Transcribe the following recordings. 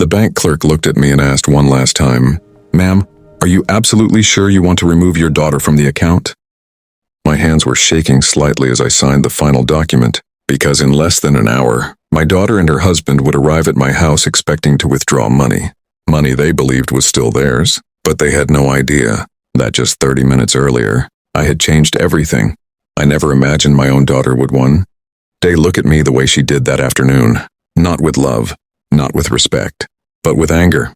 The bank clerk looked at me and asked one last time, "Ma'am, are you absolutely sure you want to remove your daughter from the account?" My hands were shaking slightly as I signed the final document, because in less than an hour, my daughter and her husband would arrive at my house expecting to withdraw money. Money they believed was still theirs, but they had no idea that just 30 minutes earlier, I had changed everything. I never imagined my own daughter would one day look at me the way she did that afternoon, not with love, not with respect, but with anger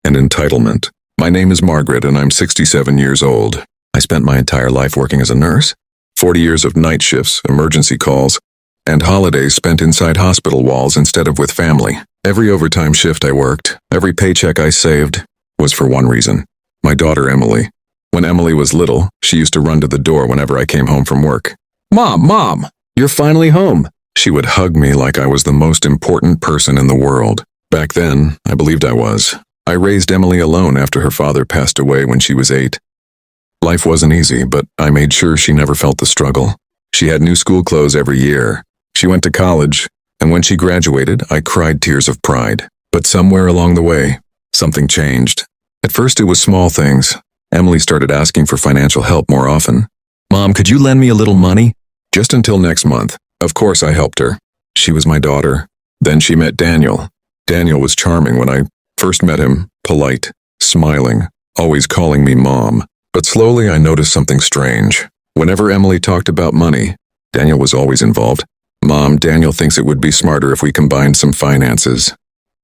and entitlement. My name is Margaret and I'm 67 years old. I spent my entire life working as a nurse, 40 years of night shifts, emergency calls, and holidays spent inside hospital walls instead of with family. Every overtime shift I worked, every paycheck I saved, was for one reason: my daughter Emily. When Emily was little, she used to run to the door whenever I came home from work. Mom, you're finally home." She would hug me like I was the most important person in the world. Back then, I believed I was. I raised Emily alone after her father passed away when she was 8. Life wasn't easy, but I made sure she never felt the struggle. She had new school clothes every year. She went to college, and when she graduated, I cried tears of pride. But somewhere along the way, something changed. At first it was small things. Emily started asking for financial help more often. "Mom, could you lend me a little money?" Just until next month. Of course I helped her. She was my daughter. Then she met Daniel. Daniel was charming when I first met him, polite, smiling, always calling me Mom. But slowly I noticed something strange. Whenever Emily talked about money, Daniel was always involved. "Mom, Daniel thinks it would be smarter if we combined some finances."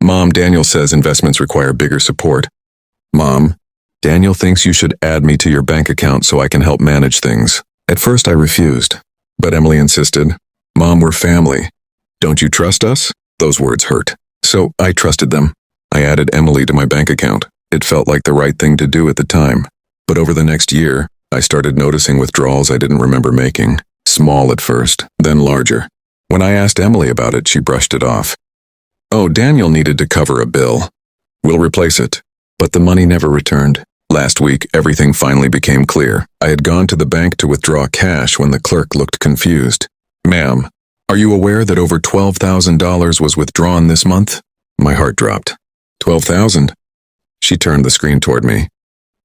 "Mom, Daniel says investments require bigger support." "Mom, Daniel thinks you should add me to your bank account so I can help manage things." At first I refused, but Emily insisted. "Mom, we're family. Don't you trust us?" Those words hurt. So I trusted them. I added Emily to my bank account. It felt like the right thing to do at the time. But over the next year, I started noticing withdrawals I didn't remember making. Small at first, then larger. When I asked Emily about it, she brushed it off. "Oh, Daniel needed to cover a bill. We'll replace it." But the money never returned. Last week, everything finally became clear. I had gone to the bank to withdraw cash when the clerk looked confused. "Ma'am, are you aware that over $12,000 was withdrawn this month?" My heart dropped. 12,000? She turned the screen toward me.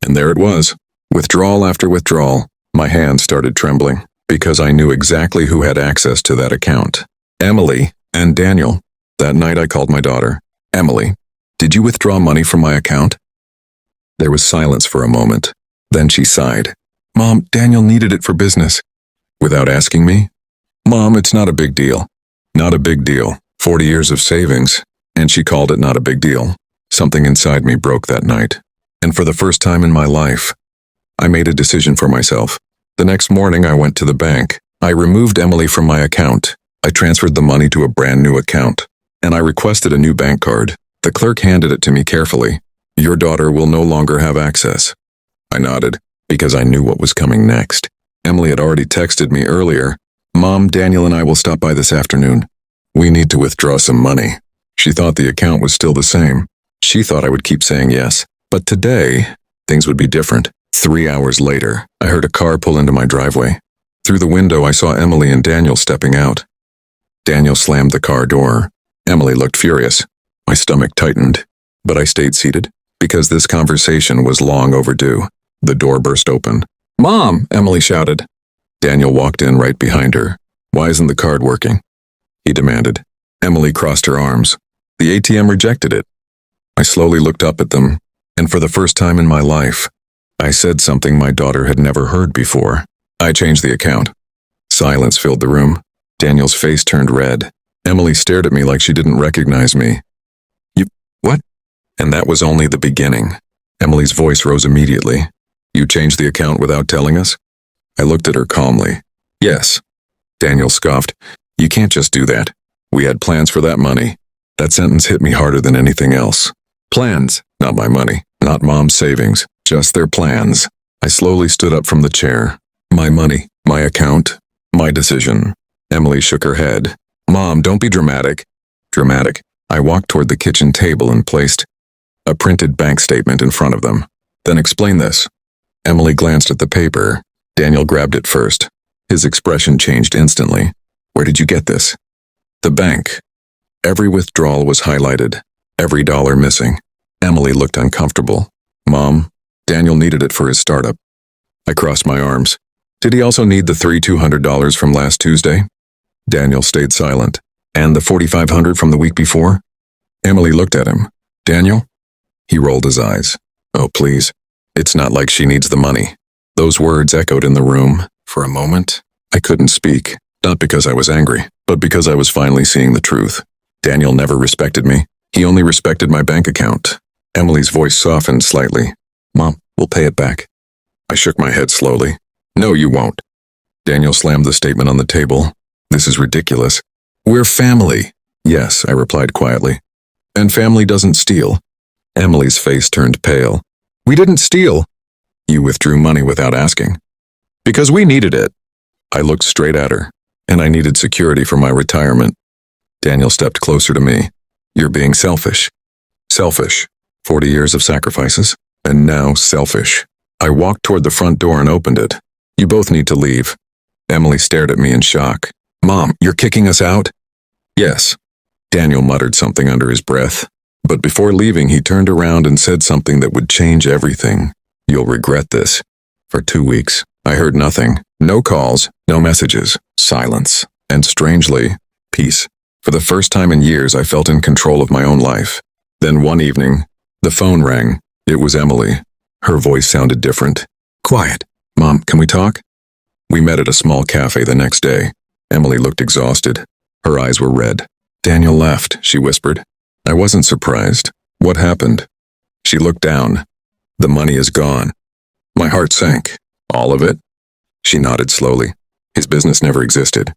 And there it was. Withdrawal after withdrawal. My hands started trembling, because I knew exactly who had access to that account. Emily and Daniel. That night I called my daughter. "Emily, did you withdraw money from my account?" There was silence for a moment. Then she sighed. "Mom, Daniel needed it for business." Without asking me? "Mom, it's not a big deal." Not a big deal. 40 years of savings. And she called it not a big deal. Something inside me broke that night. And for the first time in my life, I made a decision for myself. The next morning I went to the bank. I removed Emily from my account. I transferred the money to a brand new account. And I requested a new bank card. The clerk handed it to me carefully. "Your daughter will no longer have access." I nodded, because I knew what was coming next. Emily had already texted me earlier. "Mom, Daniel and I will stop by this afternoon. We need to withdraw some money." She thought the account was still the same. She thought I would keep saying yes. But today, things would be different. 3 hours later, I heard a car pull into my driveway. Through the window, I saw Emily and Daniel stepping out. Daniel slammed the car door. Emily looked furious. My stomach tightened. But I stayed seated, because this conversation was long overdue. The door burst open. "Mom!" Emily shouted. Daniel walked in right behind her. "Why isn't the card working?" he demanded. Emily crossed her arms. "The ATM rejected it." I slowly looked up at them, and for the first time in my life, I said something my daughter had never heard before. "I changed the account." Silence filled the room. Daniel's face turned red. Emily stared at me like she didn't recognize me. "You, what?" And that was only the beginning. Emily's voice rose immediately. "You changed the account without telling us?" I looked at her calmly. "Yes." Daniel scoffed. "You can't just do that. We had plans for that money." That sentence hit me harder than anything else. Plans, not my money, not Mom's savings, just their plans. I slowly stood up from the chair. My money, my account, my decision. Emily shook her head. "Mom, don't be dramatic." Dramatic. I walked toward the kitchen table and placed a printed bank statement in front of them. "Then explain this." Emily glanced at the paper. Daniel grabbed it first. His expression changed instantly. "Where did you get this?" "The bank." Every withdrawal was highlighted. Every dollar missing. Emily looked uncomfortable. Mom, Daniel needed it for his startup. I crossed my arms. Did he also need the $3,200 from last Tuesday? Daniel stayed silent. And the $4,500 from the week before? Emily looked at him. Daniel? He rolled his eyes. Oh, please. It's not like she needs the money. Those words echoed in the room. For a moment, I couldn't speak. Not because I was angry, but because I was finally seeing the truth. Daniel never respected me. He only respected my bank account. Emily's voice softened slightly. Mom, we'll pay it back. I shook my head slowly. No, you won't. Daniel slammed the statement on the table. This is ridiculous. We're family. Yes, I replied quietly. And family doesn't steal. Emily's face turned pale. We didn't steal. You withdrew money without asking. Because we needed it. I looked straight at her, and I needed security for my retirement. Daniel stepped closer to me. You're being selfish. Selfish. 40 years of sacrifices, and now selfish. I walked toward the front door and opened it. You both need to leave. Emily stared at me in shock. Mom, you're kicking us out? Yes. Daniel muttered something under his breath. But before leaving, he turned around and said something that would change everything. You'll regret this. For 2 weeks, I heard nothing. No calls, no messages, silence, and strangely, peace. For the first time in years, I felt in control of my own life. Then one evening, the phone rang. It was Emily. Her voice sounded different. Quiet. Mom, can we talk? We met at a small cafe the next day. Emily looked exhausted. Her eyes were red. Daniel left, she whispered. I wasn't surprised. What happened? She looked down. The money is gone. My heart sank. All of it? She nodded slowly. His business never existed.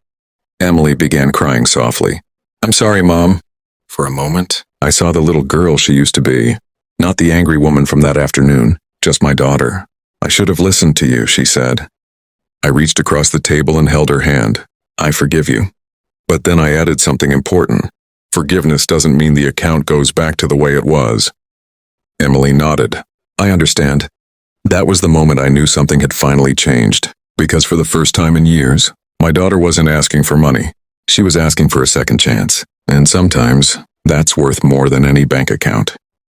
Emily began crying softly. I'm sorry, Mom. For a moment, I saw the little girl she used to be. Not the angry woman from that afternoon, just my daughter. I should have listened to you, she said. I reached across the table and held her hand. I forgive you. But then I added something important. Forgiveness doesn't mean the account goes back to the way it was. Emily nodded. I understand. That was the moment I knew something had finally changed, because for the first time in years, my daughter wasn't asking for money. She was asking for a second chance, and sometimes that's worth more than any bank account.